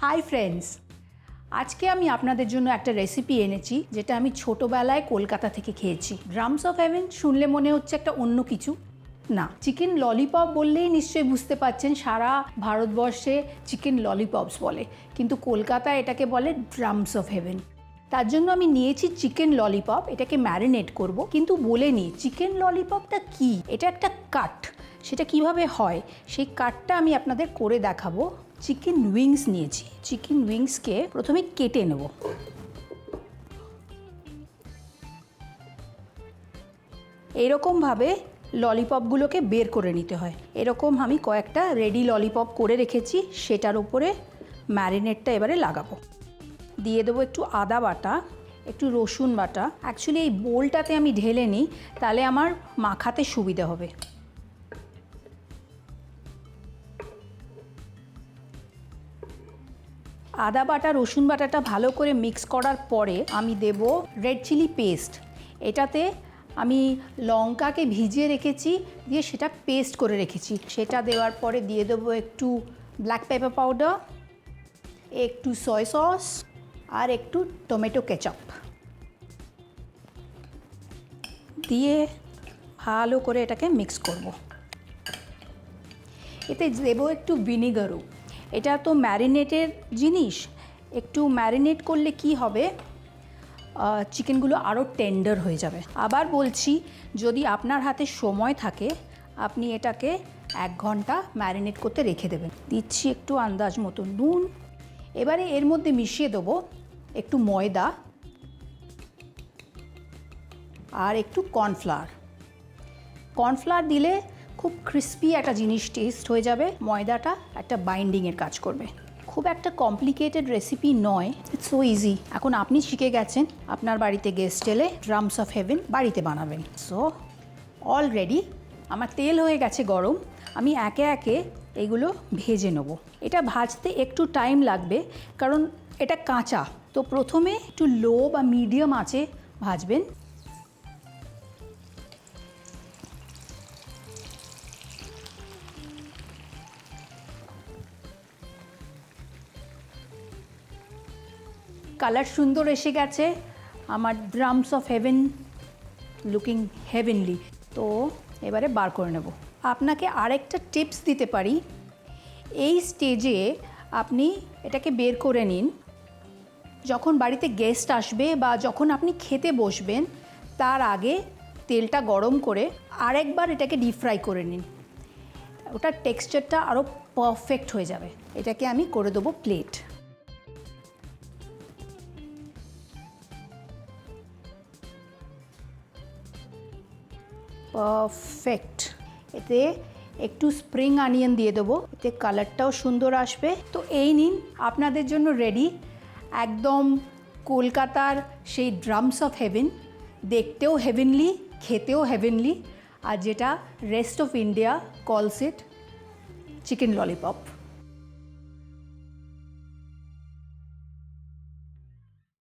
Hi friends, আজকে আমি আপনাদের জন্য একটা রেসিপি এনেছি যেটা আমি ছোটোবেলায় কলকাতা থেকে খেয়েছি। ড্রামস অফ হেভেন শুনলে মনে হচ্ছে একটা অন্য কিছু, না। চিকেন ললিপপ বললেই নিশ্চয়ই বুঝতে পারছেন সারা ভারতবর্ষে চিকেন ললিপপস বলে, কিন্তু কলকাতায় এটাকে বলে ড্রামস অফ হেভেন। তার জন্য আমি নিয়েছি চিকেন ললিপপ, এটাকে ম্যারিনেট করব। কিন্তু বলে নিই চিকেন ললিপপটা কি, এটা একটা কাট। সেটা কিভাবে হয় সেই কাটটা আমি আপনাদের করে দেখাবো। চিকেন উইংস নিয়েছি, চিকেন উইংসকে প্রথমে কেটে নেব। এরকমভাবে ললিপপগুলোকে বের করে নিতে হয়। এরকম আমি কয়েকটা রেডি ললিপপ করে রেখেছি, সেটার উপরে ম্যারিনেটটা এবারে লাগাবো। দিয়ে দেবো একটু আদা বাটা, একটু রসুন বাটা। অ্যাকচুয়ালি এই বোলটাতে আমি ঢেলে নিই, তাহলে আমার মাখাতে সুবিধা হবে। আদা বাটা রসুন বাটাটা ভালো করে মিক্স করার পরে আমি দেব রেড চিলি পেস্ট। এটাতে আমি লঙ্কাকে ভিজিয়ে রেখেছি, দিয়ে সেটা পেস্ট করে রেখেছি। সেটা দেওয়ার পরে দিয়ে দেবো একটু ব্ল্যাক পেপার পাউডার, একটু সয়া সস আর একটু টমেটো কেচাপ দিয়ে ভালো করে এটাকে মিক্স করব। এতে দেবো একটু ভিনিগারও। এটা তো ম্যারিনেটের জিনিস, একটু ম্যারিনেট করলে কি হবে, চিকেনগুলো আরও টেন্ডার হয়ে যাবে। আবার বলছি, যদি আপনার হাতে সময় থাকে আপনি এটাকে 1 ঘন্টা ম্যারিনেট করতে রেখে দেবেন। দিচ্ছি একটু আন্দাজ মতো নুন। এবারে এর মধ্যে মিশিয়ে দেবো একটু ময়দা আর একটু কর্নফ্লাওয়ার। কর্নফ্লাওয়ার দিলে খুব ক্রিস্পি একটা জিনিস টেস্ট হয়ে যাবে। ময়দাটা একটা বাইন্ডিংয়ের কাজ করবে। খুব একটা কমপ্লিকেটেড রেসিপি নয়, ইটস সো ইজি। এখন আপনি শিখে গেছেন, আপনার বাড়িতে গেস্ট এলে ড্রামস অফ হেভেন বাড়িতে বানাবেন। সো অলরেডি আমার তেল হয়ে গেছে গরম, আমি একে একে এগুলো ভেজে নেব। এটা ভাজতে একটু টাইম লাগবে কারণ এটা কাঁচা, তো প্রথমে একটু লো বা মিডিয়াম আঁচে ভাজবেন। কালার সুন্দর এসে গেছে, আমার drums of haven looking heavenly. তো এবারে বার করে নেব। আপনাকে আরেকটা টিপস দিতে পারি, এই স্টেজে আপনি এটাকে বের করে নিন। যখন বাড়িতে গেস্ট আসবে বা যখন আপনি খেতে বসবেন তার আগে তেলটা গরম করে আরেকবার এটাকে ডিপ ফ্রাই করে নিন। ওটার টেক্সচারটা আরও পারফেক্ট হয়ে যাবে। এটাকে আমি করে দেবো প্লেট। পারফেক্ট। এতে একটু স্প্রিং অনিয়ন দিয়ে দেবো, এতে কালারটাও সুন্দর আসবে। তো এই নিন আপনাদের জন্য রেডি একদম কলকাতার সেই ড্রামস অফ হেভেন। দেখতেও হেভেনলি, খেতেও হেভেনলি, আর যেটা রেস্ট অফ ইন্ডিয়া কলস ইট চিকেন ললিপপ।